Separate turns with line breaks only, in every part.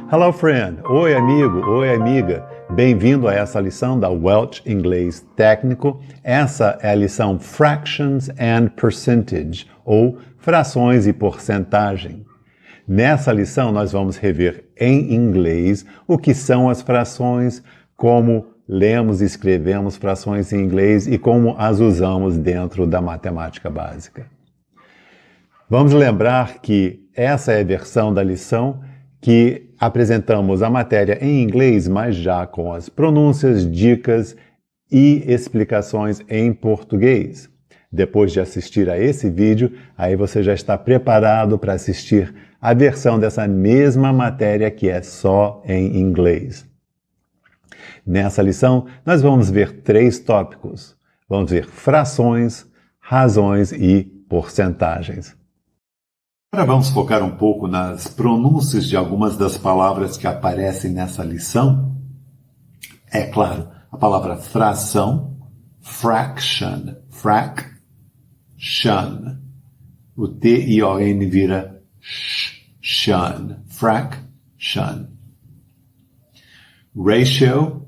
Hello friend, oi amigo, oi amiga, bem-vindo a essa lição da Welch Inglês Técnico. Essa é a lição Fractions and Percentage, ou frações e porcentagem. Nessa lição nós vamos rever em inglês o que são as frações, como lemos e escrevemos frações em inglês e como as usamos dentro da matemática básica. Vamos lembrar que essa é a versão da lição que apresentamos a matéria em inglês, mas já com as pronúncias, dicas e explicações em português. Depois de assistir a esse vídeo, aí você já está preparado para assistir a versão dessa mesma matéria que é só em inglês. Nessa lição, nós vamos ver 3 tópicos. Vamos ver frações, razões e porcentagens. Agora vamos focar um pouco nas pronúncias de algumas das palavras que aparecem nessa lição. É claro, a palavra fração, fraction, fraction. O T-I-O-N vira shun, fraction. Ratio,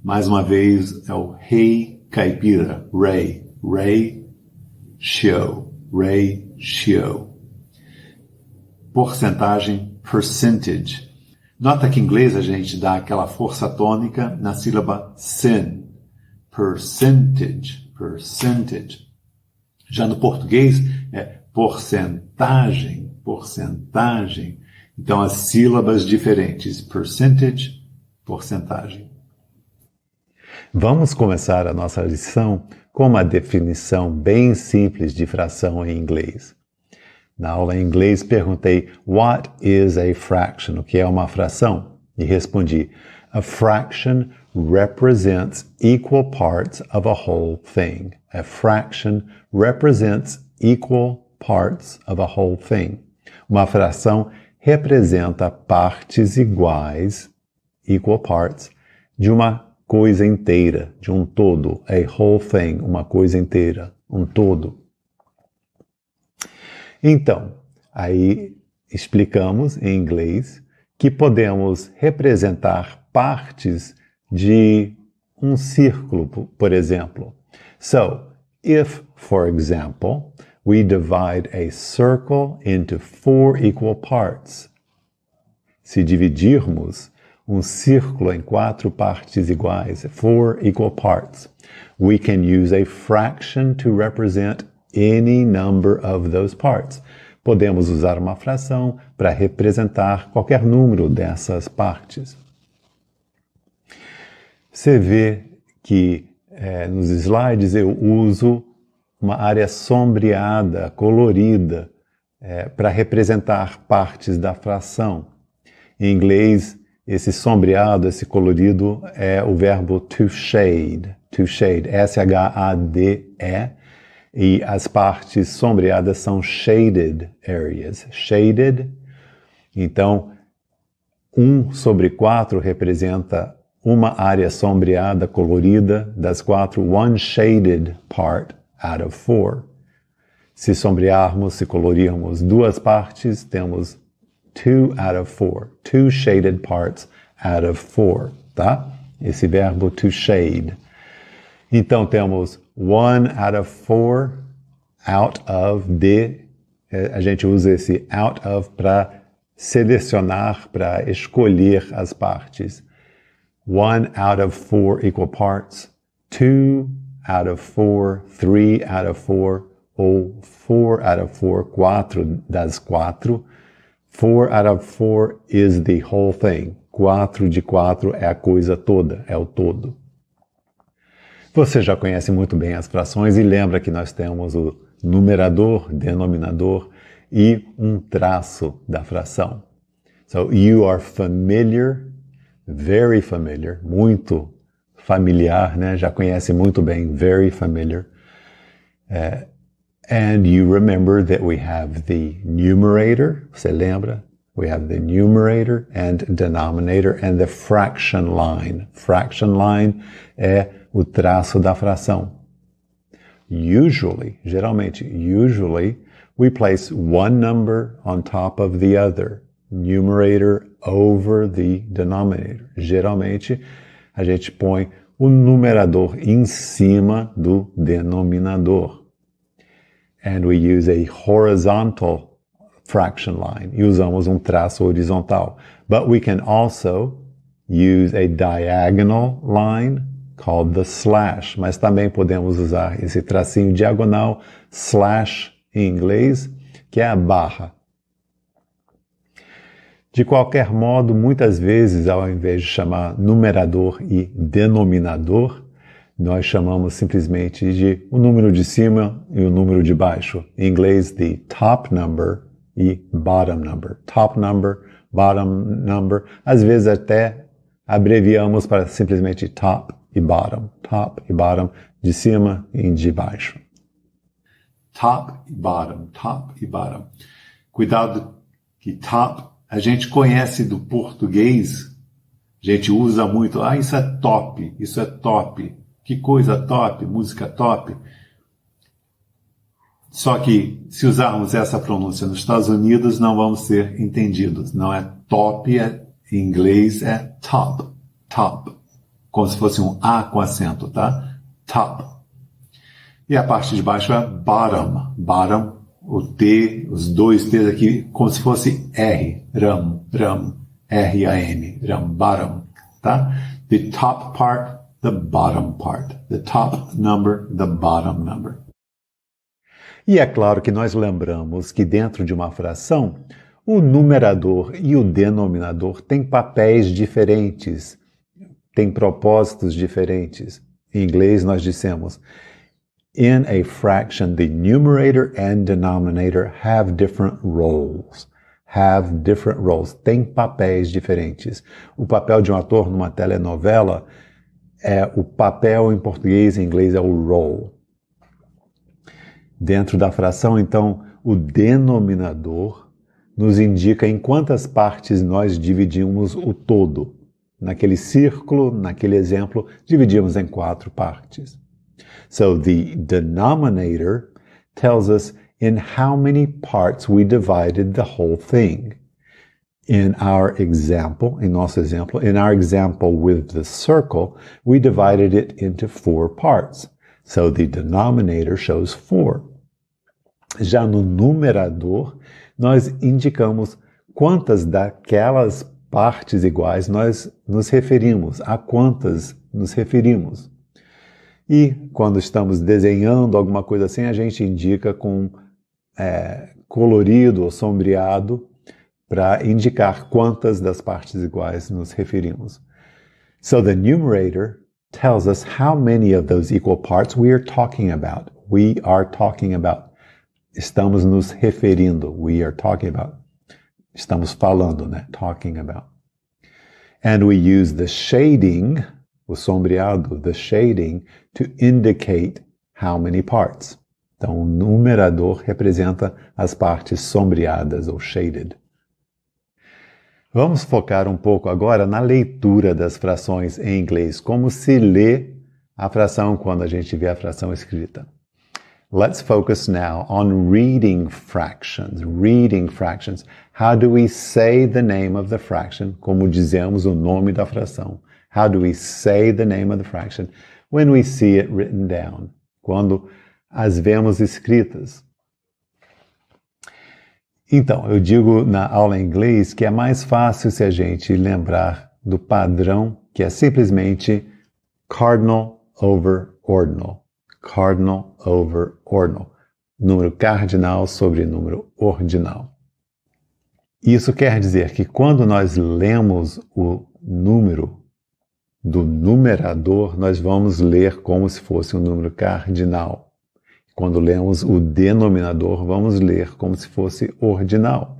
mais uma vez, é o rei caipira, ratio. Porcentagem, percentage. Nota que em inglês a gente dá aquela força tônica na sílaba sin. Percentage. Já no português é porcentagem. Então as sílabas diferentes, percentage, porcentagem. Vamos começar a nossa lição com uma definição bem simples de fração em inglês. Na aula em inglês perguntei, what is a fraction? O que é uma fração? E respondi, a fraction represents equal parts of a whole thing. A fraction represents equal parts of a whole thing. Uma fração representa partes iguais, equal parts, de uma coisa inteira, de um todo. A whole thing, uma coisa inteira, um todo. Então, aí explicamos em inglês que podemos representar partes de um círculo, por exemplo. So, if, for example, we divide a circle into 4 equal parts. Se dividirmos um círculo em 4 partes iguais, 4 equal parts, we can use a fraction to represent any number of those parts. Podemos usar uma fração para representar qualquer número dessas partes. Você vê que nos slides eu uso uma área sombreada, colorida, para representar partes da fração. Em inglês, esse sombreado, esse colorido é o verbo to shade, S-H-A-D-E, e as partes sombreadas são shaded areas. Shaded, então, 1/4 representa uma área sombreada, colorida, das 4, one shaded part out of 4. Se sombrearmos, se colorirmos 2 partes, temos 2 out of 4. 2 shaded parts out of 4, tá? Esse verbo to shade. Então, temos 1 out of 4, out of a gente usa esse out of para selecionar, para escolher as partes. 1 out of 4 equal parts, 2 out of 4, 3 out of 4, ou 4 out of 4, 4 das 4. 4 out of 4 is the whole thing. 4 de 4 é a coisa toda, é o todo. Você já conhece muito bem as frações e lembra que nós temos o numerador, denominador e um traço da fração. So you are familiar, very familiar, muito familiar, né? Já conhece muito bem, very familiar. And you remember that we have the numerator, você lembra? We have the numerator and denominator and the fraction line. Fraction line é o traço da fração. Usually, geralmente, we place one number on top of the other. numerator over the denominator. Geralmente, a gente põe o numerador em cima do denominador. And we use a horizontal fraction line. E usamos um traço horizontal. But we can also use a diagonal line called the slash. Mas também podemos usar esse tracinho diagonal, slash em inglês, que é a barra. De qualquer modo, muitas vezes, ao invés de chamar numerador e denominador, nós chamamos simplesmente de o número de cima e o número de baixo. Em inglês, the top number e bottom number. Top number, bottom number. Às vezes até abreviamos para simplesmente top e bottom. Top e bottom, de cima e de baixo. Top e bottom, top e bottom. Cuidado que top a gente conhece do português, a gente usa muito, isso é top, isso é top, que coisa top, música top. Só que se usarmos essa pronúncia nos Estados Unidos, não vamos ser entendidos. Não é top, em inglês é top, top, como se fosse um A com acento, tá? Top. E a parte de baixo é bottom, bottom. O T, os dois T's aqui, como se fosse R, ram, R-A-M, ram, bottom, tá? The top part, the bottom part. The top number, the bottom number. E é claro que nós lembramos que dentro de uma fração, o numerador e o denominador têm papéis diferentes, têm propósitos diferentes. Em inglês nós dissemos, in a fraction, the numerator and denominator have different roles. Have different roles. Tem papéis diferentes. O papel de um ator numa telenovela o papel em português e em inglês é o role. Dentro da fração, então, o denominador nos indica em quantas partes nós dividimos o todo. Naquele círculo, naquele exemplo, dividimos em 4 partes. So the denominator tells us in how many parts we divided the whole thing. In our example, in our example with the circle, we divided it into 4 parts. So the denominator shows 4. Já no numerador, nós indicamos quantas daquelas partes iguais nós nos referimos, a quantas nos referimos. E quando estamos desenhando alguma coisa assim, a gente indica com colorido ou sombreado para indicar quantas das partes iguais nos referimos. So the numerator tells us how many of those equal parts we are talking about. We are talking about. Estamos nos referindo. We are talking about. Estamos falando, né? Talking about. And we use the shading, o sombreado, the shading, to indicate how many parts. Então, o numerador representa as partes sombreadas ou shaded. Vamos focar um pouco agora na leitura das frações em inglês, como se lê a fração quando a gente vê a fração escrita. Let's focus now on reading fractions. Reading fractions. How do we say the name of the fraction? Como dizemos o nome da fração. How do we say the name of the fraction when we see it written down? Quando as vemos escritas. Então, eu digo na aula em inglês que é mais fácil se a gente lembrar do padrão, que é simplesmente cardinal over ordinal. Cardinal over ordinal. Número cardinal sobre número ordinal. Isso quer dizer que quando nós lemos o número do numerador, nós vamos ler como se fosse um número cardinal. Quando lemos o denominador, vamos ler como se fosse ordinal.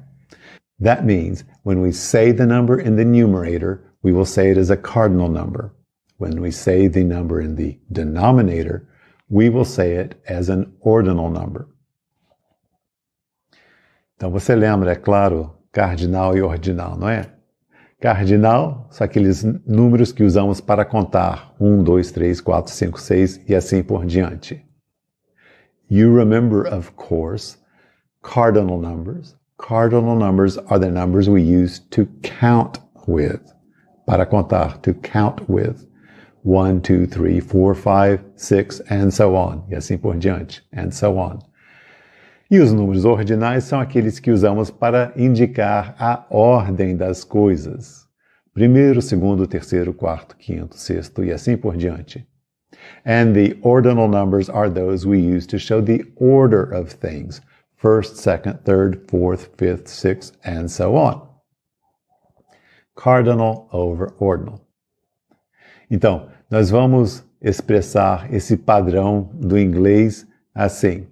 That means when we say the number in the numerator, we will say it as a cardinal number. When we say the number in the denominator, we will say it as an ordinal number. Então você lembra, é claro, cardinal e ordinal, não é? Cardinal são aqueles números que usamos para contar 1, 2, 3, 4, 5, 6 e assim por diante. You remember, of course, cardinal numbers Cardinal numbers are the numbers we use to count with. Para contar, to count with. 1, 2, 3, 4, 5, 6, and so on. E assim por diante. And so on. E os números ordinais são aqueles que usamos para indicar a ordem das coisas. Primeiro, segundo, terceiro, quarto, quinto, sexto e assim por diante. And the ordinal numbers are those we use to show the order of things. First, second, third, fourth, fifth, sixth, and so on. Cardinal over ordinal. Então, nós vamos expressar esse padrão do inglês assim.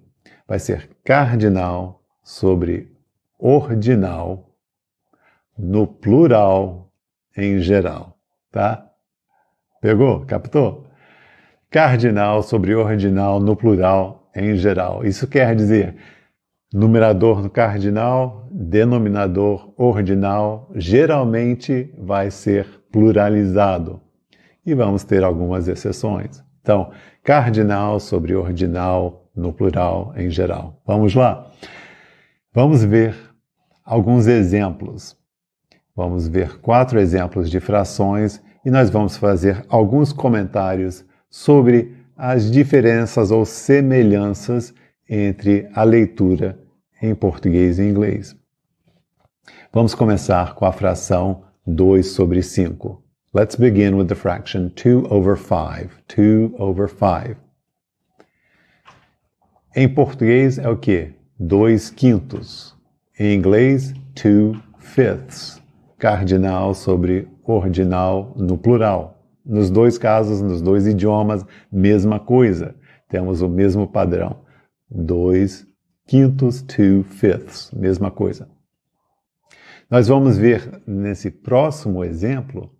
Vai ser cardinal sobre ordinal no plural em geral, tá? Pegou? Captou? Cardinal sobre ordinal no plural em geral. Isso quer dizer numerador no cardinal, denominador ordinal, geralmente vai ser pluralizado. E vamos ter algumas exceções. Então, cardinal sobre ordinal no plural em geral. Vamos lá? Vamos ver alguns exemplos. Vamos ver 4 exemplos de frações e nós vamos fazer alguns comentários sobre as diferenças ou semelhanças entre a leitura em português e inglês. Vamos começar com a fração 2 sobre 5. Let's begin with the fraction 2 over 5. 2 over 5. Em português é o quê? 2 quintos. Em inglês, 2 fifths. Cardinal sobre ordinal no plural. Nos dois casos, nos dois idiomas, mesma coisa. Temos o mesmo padrão. 2 quintos, 2 fifths. Mesma coisa. Nós vamos ver nesse próximo exemplo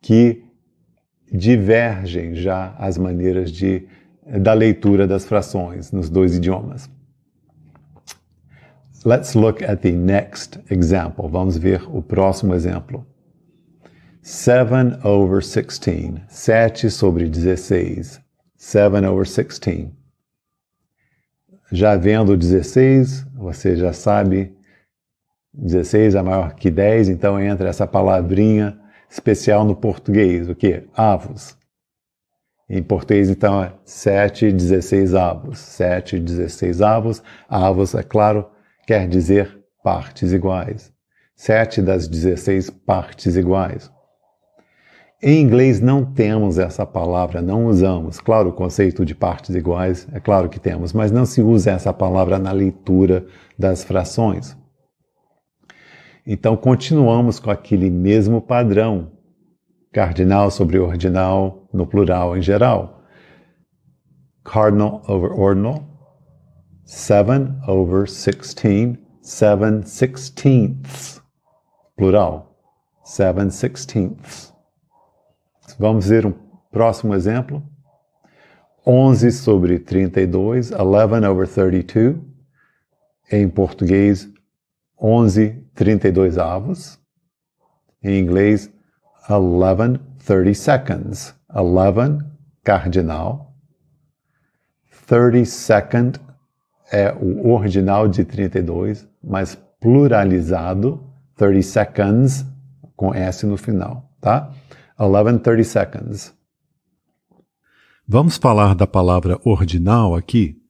que divergem já as maneiras da leitura das frações nos dois idiomas. Let's look at the next example. Vamos ver o próximo exemplo. 7 over 16. 7 sobre 16. 7 over 16. Já vendo 16, você já sabe, 16 é maior que 10, então entra essa palavrinha especial no português, o quê? Avos. Em português, então, é 7 16 avos. 7 16 avos. Avos, é claro, quer dizer partes iguais. 7 das 16 partes iguais. Em inglês não temos essa palavra, não usamos. Claro, o conceito de partes iguais, é claro que temos, mas não se usa essa palavra na leitura das frações. Então, continuamos com aquele mesmo padrão. Cardinal sobre ordinal no plural em geral. Cardinal over ordinal. 7 over 16. 7 sixteenths. Plural. 7 sixteenths. Vamos ver um próximo exemplo. 11 sobre 32. 11 over 32. Em português, 11 32 avos. Em inglês, 11 30 seconds. 11, cardinal. 30 second é o ordinal de 32, mas pluralizado. 30 seconds, com S no final, tá? 11 30 seconds. Vamos falar da palavra ordinal aqui.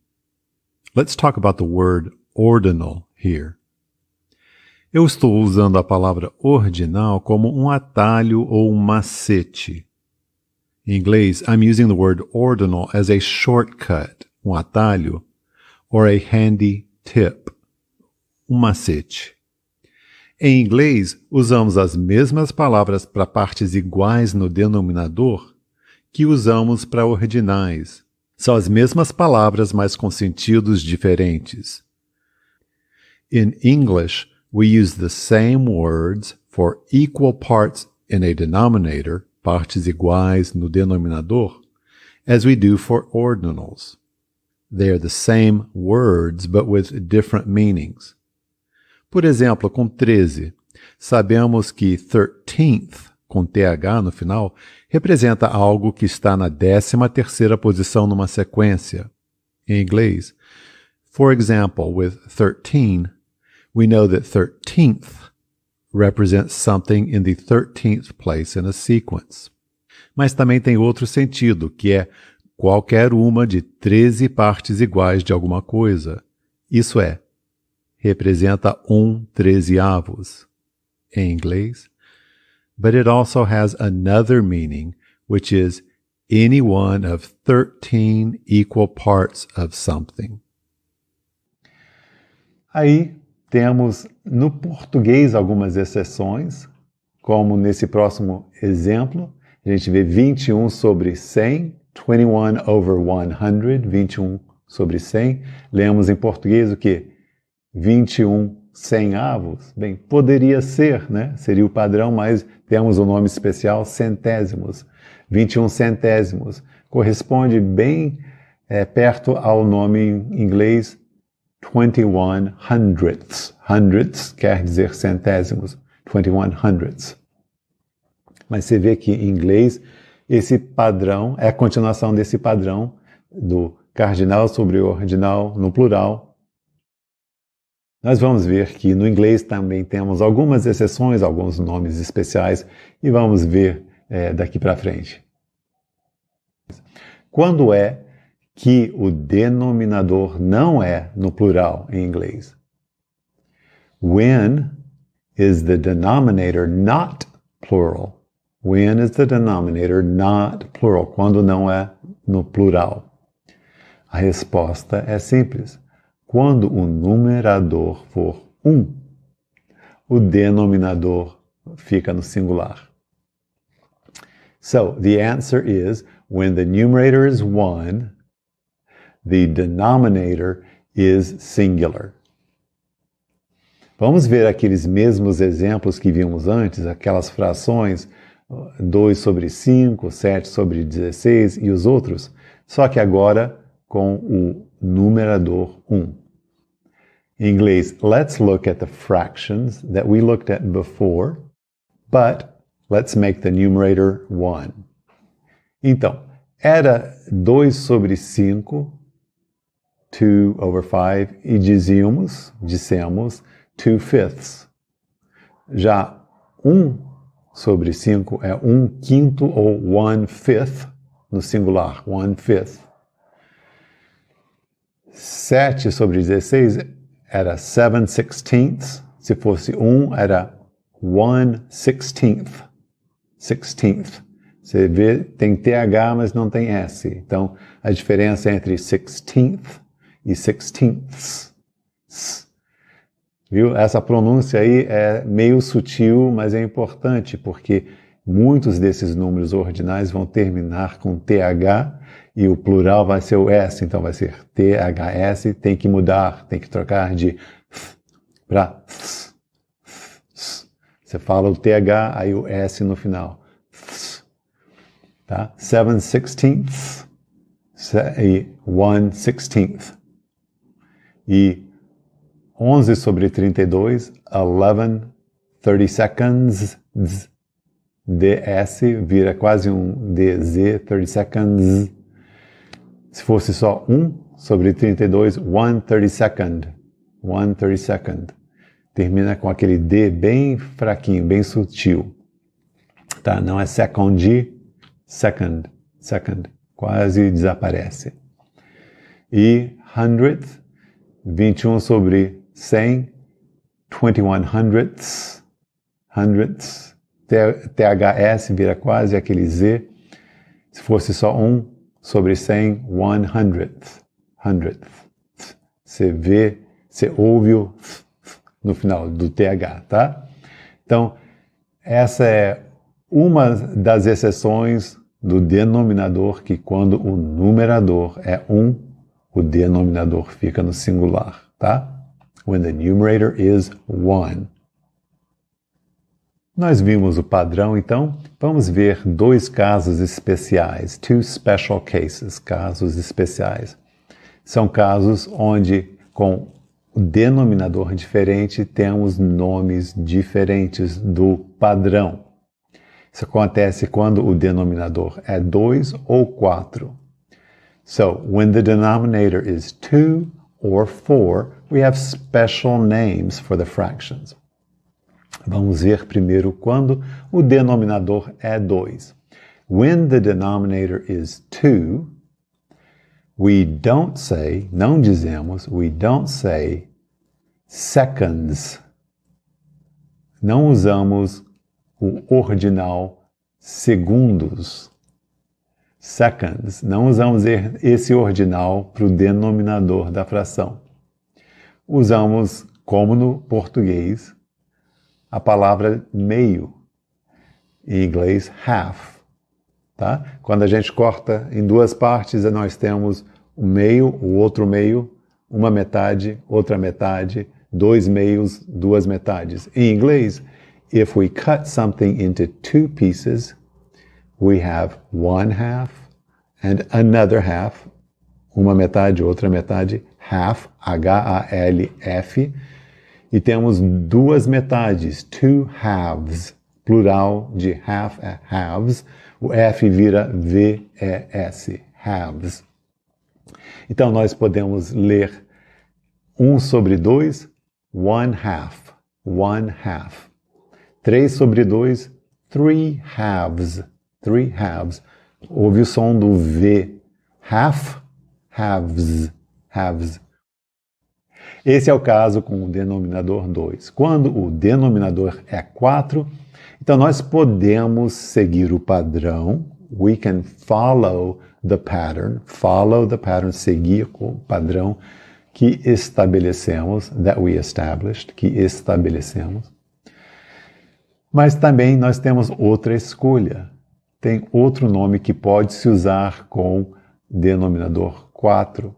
Let's talk about the word ordinal here. Eu estou usando a palavra ordinal como um atalho ou um macete. Em inglês, I'm using the word ordinal as a shortcut, um atalho, or a handy tip, um macete. Em inglês, usamos as mesmas palavras para partes iguais no denominador que usamos para ordinais. São as mesmas palavras, mas com sentidos diferentes. In English, we use the same words for equal parts in a denominator, partes iguais no denominador, as we do for ordinals. They are the same words, but with different meanings. Por exemplo, com 13, sabemos que 13th, com TH no final, representa algo que está na 13ª posição numa sequência. Em inglês, for example, with 13, we know that 13th represents something in the 13th place in a sequence. Mas também tem outro sentido, que é qualquer uma de 13 partes iguais de alguma coisa. Isso é, representa 1/13 em inglês. But it also has another meaning, which is any one of 13 equal parts of something. Aí temos no português algumas exceções, como nesse próximo exemplo, a gente vê 21 sobre 100, 21 over 100, 21 sobre 100. Lemos em português o quê? 21 centavos. Bem, poderia ser, né? Seria o padrão, mas temos um nome especial, centésimos. 21 centésimos. Corresponde bem perto ao nome em inglês 21 hundredths. Hundredths quer dizer centésimos. 21 hundredths. Mas você vê que em inglês esse padrão é a continuação desse padrão do cardinal sobre o ordinal no plural. Nós vamos ver que no inglês também temos algumas exceções, alguns nomes especiais, e vamos ver daqui para frente. Quando é que o denominador não é no plural em inglês? When is the denominator not plural? When is the denominator not plural? Quando não é no plural? A resposta é simples. Quando o numerador for 1, o denominador fica no singular. So, the answer is, when the numerator is 1, the denominator is singular. Vamos ver aqueles mesmos exemplos que vimos antes, aquelas frações 2 sobre 5, 7 sobre 16 e os outros, só que agora com o numerador 1. Em inglês, let's look at the fractions that we looked at before, but let's make the numerator 1. Então, era 2 sobre 5, 2 over 5, e dissemos 2/5. Já 1 sobre 5 é 1/5 ou 1/5 no singular, 1/5. 7 sobre 16 era 7/16. Se fosse 1, era 1/16. 16th. Você vê, tem TH, mas não tem S. Então, a diferença entre 16th e 16ths. Viu? Essa pronúncia aí é meio sutil, mas é importante, porque muitos desses números ordinais vão terminar com TH e o plural vai ser o S, então vai ser THS, tem que mudar, tem que trocar de para th. Você fala o TH, aí o S no final. Tá? 7/16 e 1/16. E 11 sobre 32, 11 30seconds, DS vira quase um DZ, 30 seconds. Se fosse só 1 sobre 32, 1 30second, 1 30second. Termina com aquele D bem fraquinho, bem sutil. Tá? Não é second, second, quase desaparece. E hundredth, 21 sobre 100, 21 hundredths, THS vira quase aquele Z. Se fosse só 1 sobre 100, 100th. Você vê, você ouve o no final do TH, tá? Então, essa é uma das exceções do denominador, que quando o numerador é 1, o denominador fica no singular, tá? When the numerator is 1. Nós vimos o padrão, então vamos ver 2 casos especiais, 2 special cases, casos especiais. São casos onde, com o denominador diferente, temos nomes diferentes do padrão. Isso acontece quando o denominador é 2 ou 4. So, when the denominator is 2 or 4, we have special names for the fractions. Vamos ver primeiro quando o denominador é 2. When the denominator is 2, we don't say seconds. Não usamos o ordinal segundos. Seconds. Não usamos esse ordinal para o denominador da fração. Usamos, como no português, a palavra meio. Em inglês, half. Tá? Quando a gente corta em duas partes, nós temos o meio, o outro meio, uma metade, outra metade, dois meios, duas metades. Em inglês, if we cut something into two pieces, we have one half and another half, uma metade, outra metade, half, H-A-L-F, e temos duas metades, two halves, plural de half é halves, o F vira V-E-S, halves. Então, nós podemos ler 1 sobre 2, one half. 3 sobre 2, three halves. Ouve o som do V. Half, halves. Esse é o caso com o denominador 2. Quando o denominador é 4, então nós podemos seguir o padrão. We can follow the pattern, seguir o padrão que estabelecemos, que estabelecemos. Mas também nós temos outra escolha. Tem outro nome que pode se usar com denominador 4.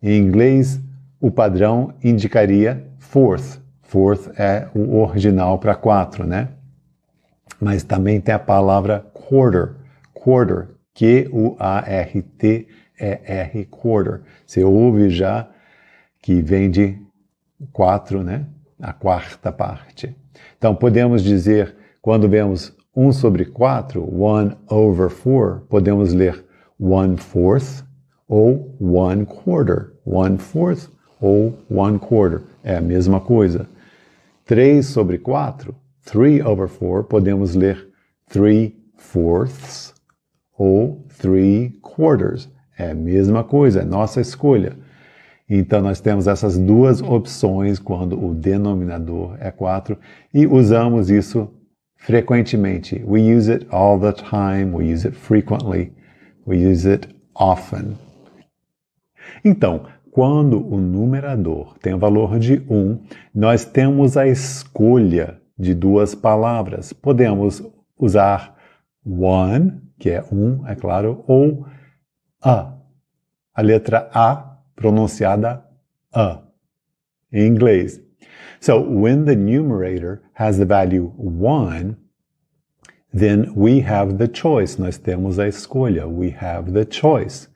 Em inglês, o padrão indicaria fourth. Fourth é o original para 4, né? Mas também tem a palavra quarter, Q-U-A-R-T-E-R, quarter. Você ouve já que vem de 4, né? A quarta parte. Então, podemos dizer, quando vemos 1 sobre 4, 1 over 4, podemos ler 1/4 ou 1/4. 1/4 ou 1/4. É a mesma coisa. 3 sobre 4, 3 over 4, podemos ler 3/4 ou 3/4. É a mesma coisa, é nossa escolha. Então, nós temos essas duas opções quando o denominador é 4 e usamos isso frequentemente. We use it all the time, we use it frequently, we use it often. Então, quando o numerador tem o valor de 1, nós temos a escolha de duas palavras. Podemos usar one, que é 1, é claro, ou a letra A pronunciada a, em inglês. So, when the numerator has the value 1, then we have the choice. Nós temos a escolha. We have the choice.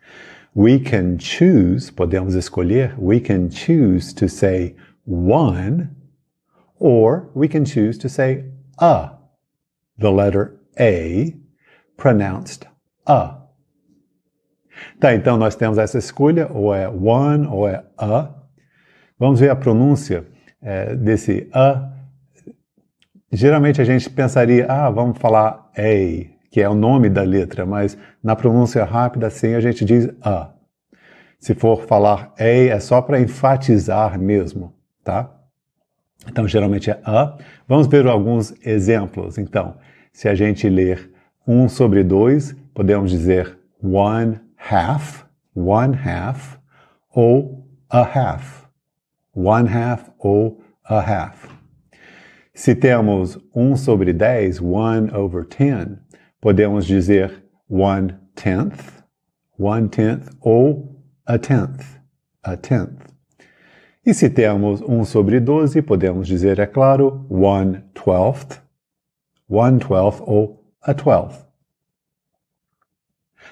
We can choose, podemos escolher, we can choose to say 1, or we can choose to say a, the letter A, pronounced a. Tá, então nós temos essa escolha, ou é one, ou é a. Vamos ver a pronúncia desse a. Geralmente a gente pensaria, vamos falar A, que é o nome da letra, mas na pronúncia rápida assim a gente diz a. Se for falar A, é só para enfatizar mesmo, tá? Então geralmente é a. Vamos ver alguns exemplos. Então, se a gente ler 1 sobre 2, podemos dizer 1/2, ou a half. 1/2 ou a half. Se temos 1 sobre 10, 1 over 10, podemos dizer 1/10 ou a tenth. E se temos 1 sobre 12, podemos dizer, é claro, 1/12 ou a 12th.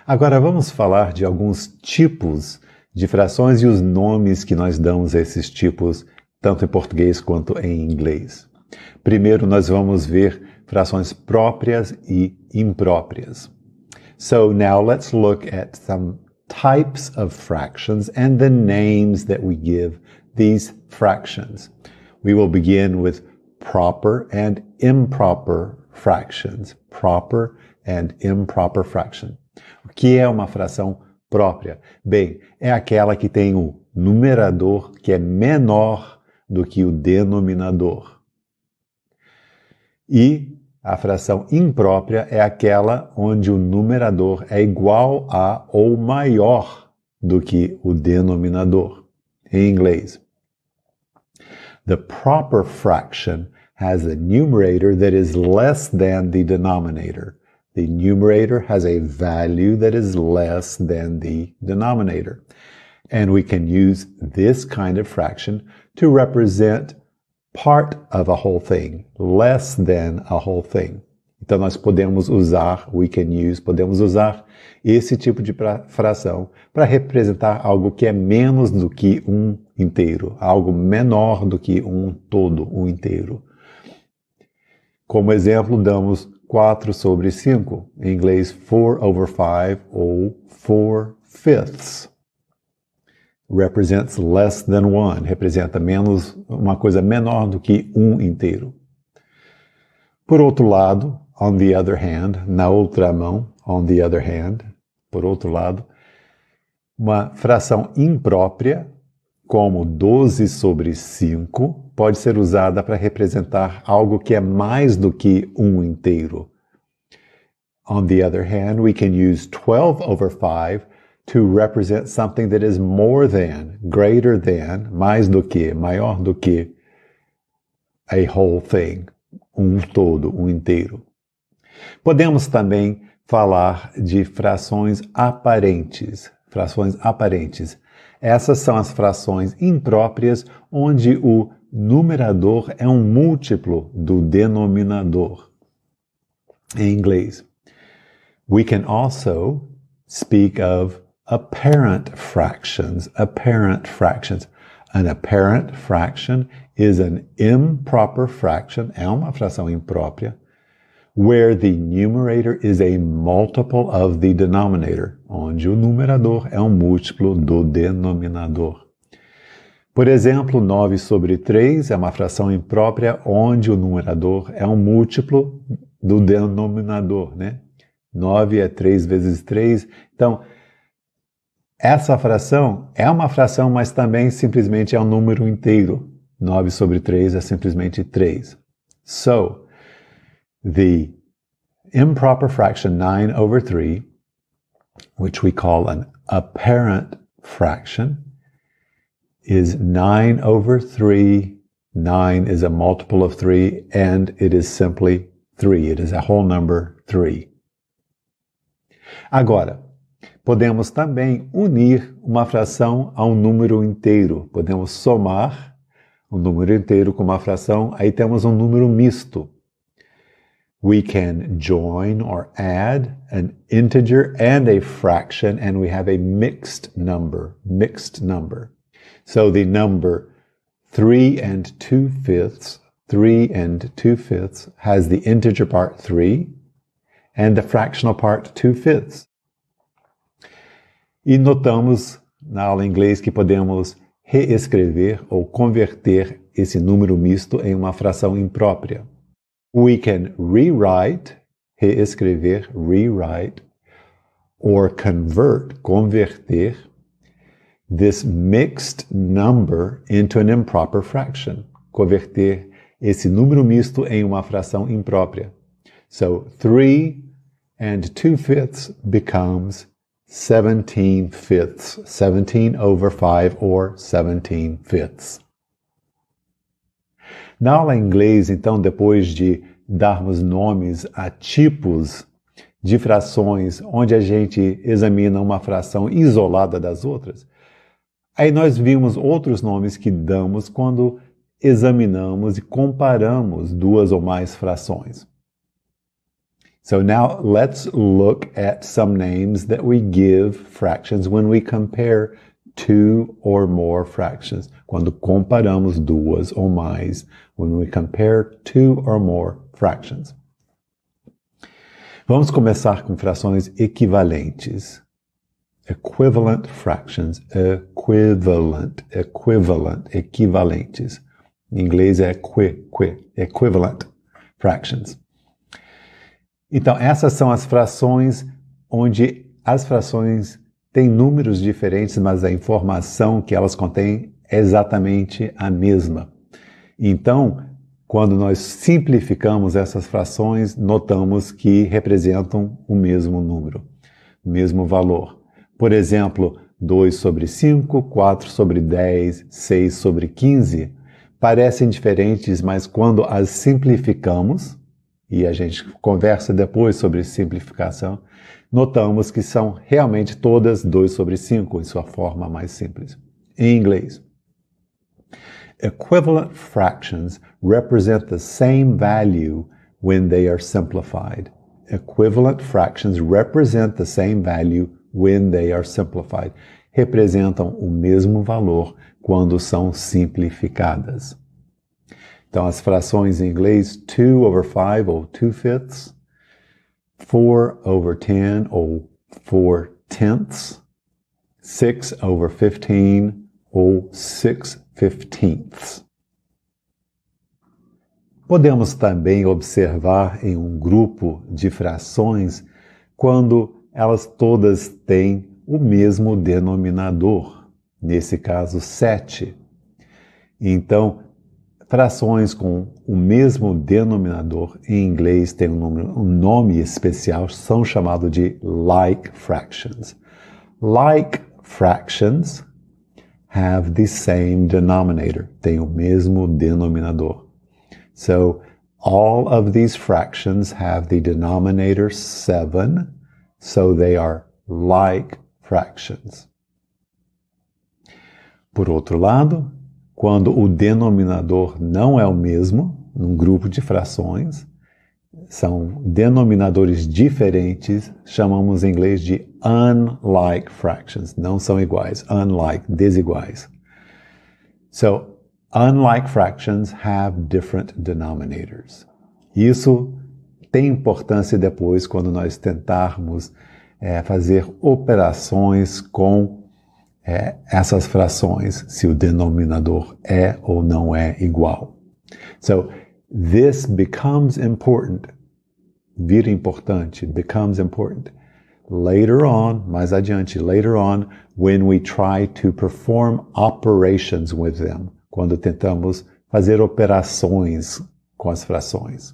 Agora vamos falar de alguns tipos de frações e os nomes que nós damos a esses tipos, tanto em português quanto em inglês. Primeiro nós vamos ver frações próprias e impróprias. So now let's look at some types of fractions and the names that we give these fractions. We will begin with proper and improper fractions. Proper and improper fraction. O que é uma fração própria? Bem, é aquela que tem o numerador que é menor do que o denominador. E a fração imprópria é aquela onde o numerador é igual a ou maior do que o denominador. Em inglês, the proper fraction has a numerator that is less than the denominator. The numerator has a value that is less than the denominator. And we can use this kind of fraction to represent part of a whole thing, less than a whole thing. Então nós podemos usar esse tipo de fração para representar algo que é menos do que um inteiro, algo menor do que um todo, um inteiro. Como exemplo, damos 4 sobre 5, em inglês 4/5 ou 4/5. Represents less than one, representa uma coisa menor do que um inteiro. Por outro lado, on the other hand, na outra mão, on the other hand, por outro lado, uma fração imprópria, como 12 sobre 5, pode ser usada para representar algo que é mais do que um inteiro. On the other hand, we can use 12/5 to represent something that is more than, greater than, mais do que, maior do que a whole thing, um todo, um inteiro. Podemos também falar de frações aparentes. Frações aparentes. Essas são as frações impróprias onde o numerador é um múltiplo do denominador. Em inglês, we can also speak of apparent fractions. Apparent fractions. An apparent fraction is an improper fraction, é uma fração imprópria, where the numerator is a multiple of the denominator, onde o numerador é um múltiplo do denominador. Por exemplo, 9 sobre 3 é uma fração imprópria onde o numerador é um múltiplo do denominador, né? 9 é 3 vezes 3. Então, essa fração é uma fração, mas também simplesmente é um número inteiro. 9 sobre 3 é simplesmente 3. So, the improper fraction 9/3, which we call an apparent fraction, is 9/3. 9 is a multiple of 3, and it is simply 3. It is a whole number 3. Agora, podemos também unir uma fração a um número inteiro. Podemos somar um número inteiro com uma fração, aí temos um número misto. We can join or add an integer and a fraction, and we have a mixed number. Mixed number. So the number 3 2/5, 3 2/5 has the integer part 3 and the fractional part 2/5. E notamos na aula em inglês que podemos reescrever ou converter esse número misto em uma fração imprópria. We can rewrite, reescrever, rewrite, or convert, converter, this mixed number into an improper fraction. Converter esse número misto em uma fração imprópria. So 3 2/5 becomes 17/5, 17/5 or 17/5. Na aula em inglês, então, depois de darmos nomes a tipos de frações onde a gente examina uma fração isolada das outras, aí nós vimos outros nomes que damos quando examinamos e comparamos duas ou mais frações. So now let's look at some names that we give fractions when we compare two or more fractions. Quando comparamos duas ou mais, when we compare two or more fractions. Vamos começar com frações equivalentes. Equivalent fractions. Equivalentes. Em inglês é equivalent fractions. Então, essas são as frações onde as frações têm números diferentes, mas a informação que elas contêm é exatamente a mesma. Então, quando nós simplificamos essas frações, notamos que representam o mesmo número, o mesmo valor. Por exemplo, 2 sobre 5, 4 sobre 10, 6 sobre 15, parecem diferentes, mas quando as simplificamos, e a gente conversa depois sobre simplificação, notamos que são realmente todas 2 sobre 5, em sua forma mais simples. Em inglês, equivalent fractions represent the same value when they are simplified. Equivalent fractions represent the same value when they are simplified. Representam o mesmo valor quando são simplificadas. Então, as frações em inglês 2 over 5 ou 2/5, 4 over 10 ou 4/10, 6 over 15 ou 6/15. Podemos também observar em um grupo de frações quando elas todas têm o mesmo denominador, nesse caso 7. Então, frações com o mesmo denominador, em inglês tem um nome especial, são chamados de like fractions. Like fractions have the same denominator, tem o mesmo denominador. So, all of these fractions have the denominator 7, so they are like fractions. Por outro lado, quando o denominador não é o mesmo, num grupo de frações, são denominadores diferentes, chamamos em inglês de unlike fractions. Não são iguais, unlike, desiguais. So, unlike fractions have different denominators. Isso tem importância depois quando nós tentarmos fazer operações com essas frações, se o denominador é ou não é igual. So, this becomes important, vira importante, becomes important, later on, mais adiante, later on, when we try to perform operations with them, quando tentamos fazer operações com as frações.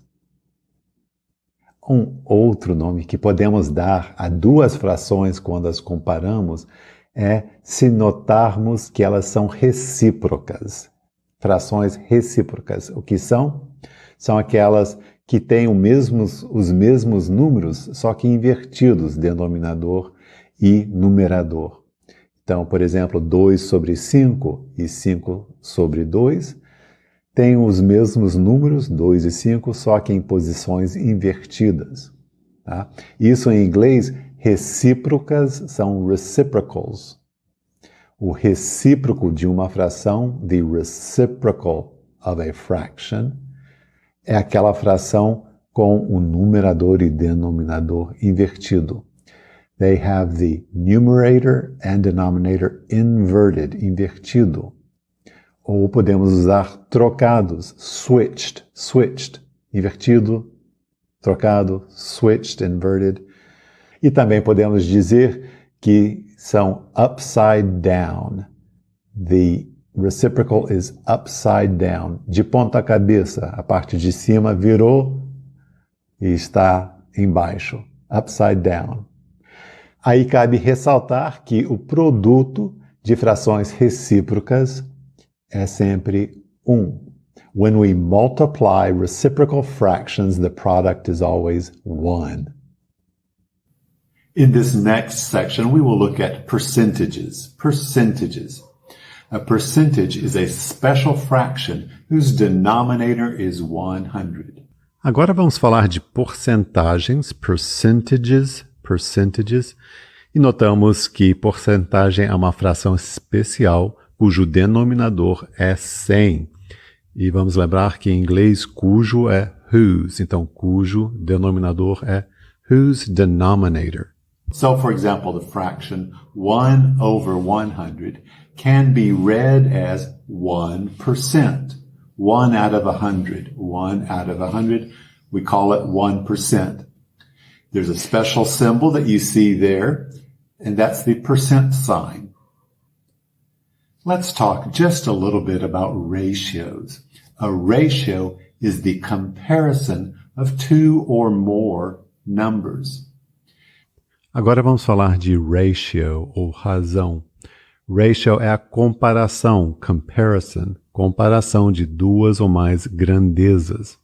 Um outro nome que podemos dar a duas frações quando as comparamos é se notarmos que elas são recíprocas. Frações recíprocas. O que são? São aquelas que têm os mesmos números, só que invertidos, denominador e numerador. Então, por exemplo, 2 sobre 5 e 5 sobre 2 têm os mesmos números, 2 e 5, só que em posições invertidas. Tá? Isso em inglês, recíprocas são reciprocals. O recíproco de uma fração, the reciprocal of a fraction, é aquela fração com o numerador e denominador invertido. They have the numerator and denominator inverted, invertido. Ou podemos usar trocados, switched, invertido, trocado, switched, inverted. E também podemos dizer que são upside down. The reciprocal is upside down. De ponta cabeça, a parte de cima virou e está embaixo. Upside down. Aí cabe ressaltar que o produto de frações recíprocas é sempre 1. When we multiply reciprocal fractions, the product is always 1. In this next section, we will look at percentages. Percentages. A percentage is a special fraction whose denominator is 100. Agora vamos falar de porcentagens, percentages, e notamos que porcentagem é uma fração especial cujo denominador é 100. E vamos lembrar que em inglês cujo é whose, então cujo denominador é whose denominator. So, for example, the fraction 1 over 100 can be read as 1%. 1 out of 100. 1 out of 100. We call it 1%. There's a special symbol that you see there, and that's the percent sign. Let's talk just a little bit about ratios. A ratio is the comparison of two or more numbers.
Agora vamos falar de ratio ou razão. Ratio é a comparação, comparison, comparação de duas ou mais grandezas.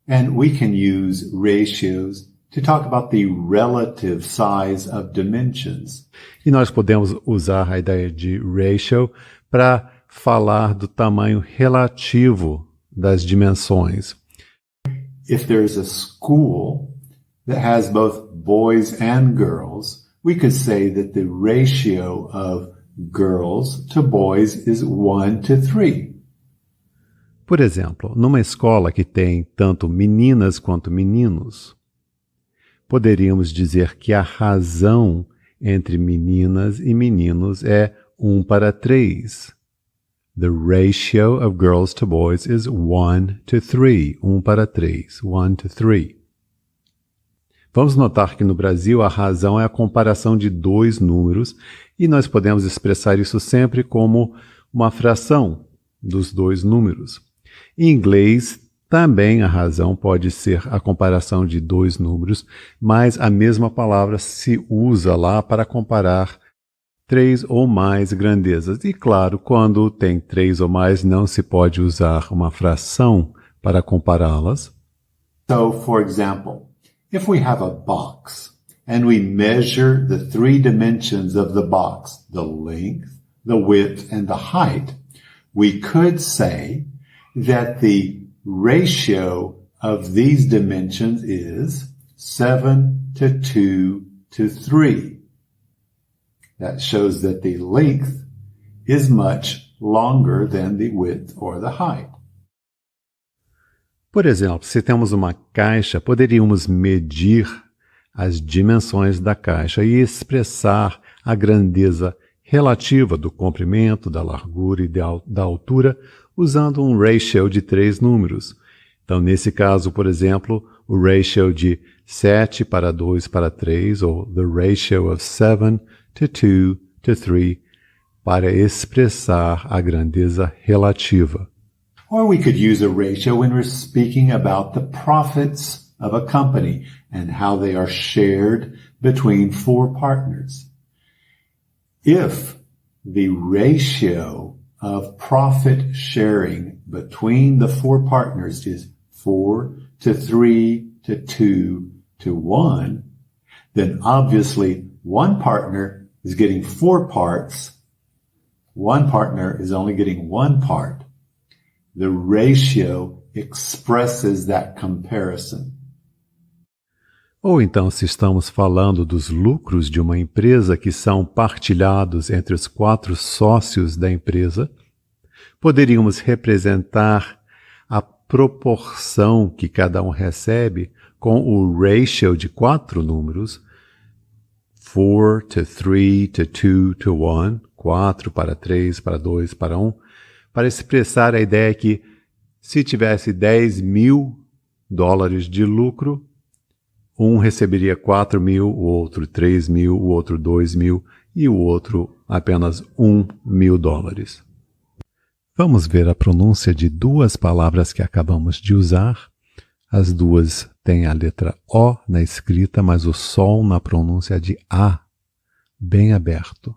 And we can use ratios to talk about the relative size of dimensions.
E nós podemos usar a ideia de ratio para falar do tamanho relativo das dimensões.
If there's a school that has both boys and girls, we could say that the ratio of girls to boys is 1 to 3.
Por exemplo, numa escola que tem tanto meninas quanto meninos, poderíamos dizer que a razão entre meninas e meninos é 1 para 3. The ratio of girls to boys is 1 to 3. 1 para 3. 1 to 3. Vamos notar que no Brasil a razão é a comparação de dois números e nós podemos expressar isso sempre como uma fração dos dois números. Em inglês, também a razão pode ser a comparação de dois números, mas a mesma palavra se usa lá para comparar três ou mais grandezas. E claro, quando tem três ou mais, não se pode usar uma fração para compará-las.
So, for example, if we have a box and we measure the three dimensions of the box, the length, the width, and the height, we could say that the ratio of these dimensions is 7 to 2 to 3. That shows that the length is much longer than the width or the height.
Por exemplo, se temos uma caixa, poderíamos medir as dimensões da caixa e expressar a grandeza relativa do comprimento, da largura e da altura usando um ratio de 3 números. Então, nesse caso, por exemplo, o ratio de 7 para 2 para 3, ou the ratio of 7 to 2 to 3, para expressar a grandeza relativa.
Or we could use a ratio when we're speaking about the profits of a company and how they are shared between 4 partners. If the ratio of profit sharing between the 4 partners is 4 to 3 to 2 to 1, then obviously one partner is getting 4 parts, one partner is only getting 1 part. The ratio expresses that comparison.
Ou então, se estamos falando dos lucros de uma empresa que são partilhados entre os 4 sócios da empresa, poderíamos representar a proporção que cada um recebe com o ratio de 4 números, 4 to 3 to 2 to 1, 4 para 3 para 2 para 1, para expressar a ideia que se tivesse $10.000 de lucro, um receberia 4.000, o outro 3.000, o outro 2.000 e o outro apenas $1.000. Vamos ver a pronúncia de duas palavras que acabamos de usar. As duas têm a letra O na escrita, mas o som na pronúncia é de A, bem aberto.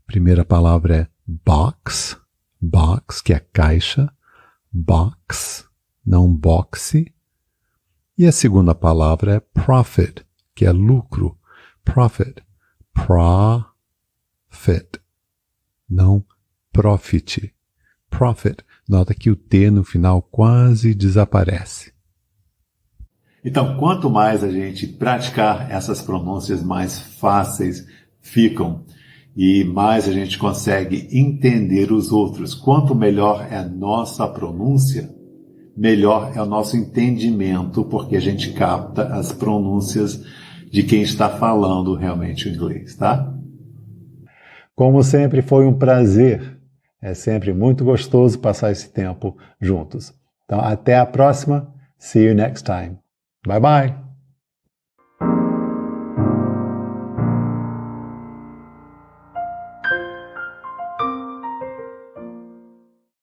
Primeira palavra é box, box, que é caixa, box, não boxe. E a segunda palavra é profit, que é lucro, profit, profit, não profit, profit. Nota que o T no final quase desaparece.
Então, quanto mais a gente praticar essas pronúncias, mais fáceis ficam e mais a gente consegue entender os outros. Quanto melhor é a nossa pronúncia, melhor é o nosso entendimento, porque a gente capta as pronúncias
de quem está falando realmente o inglês, tá?
Como sempre, foi um prazer. É sempre muito gostoso passar esse tempo juntos. Então, até a próxima. See you next time. Bye bye.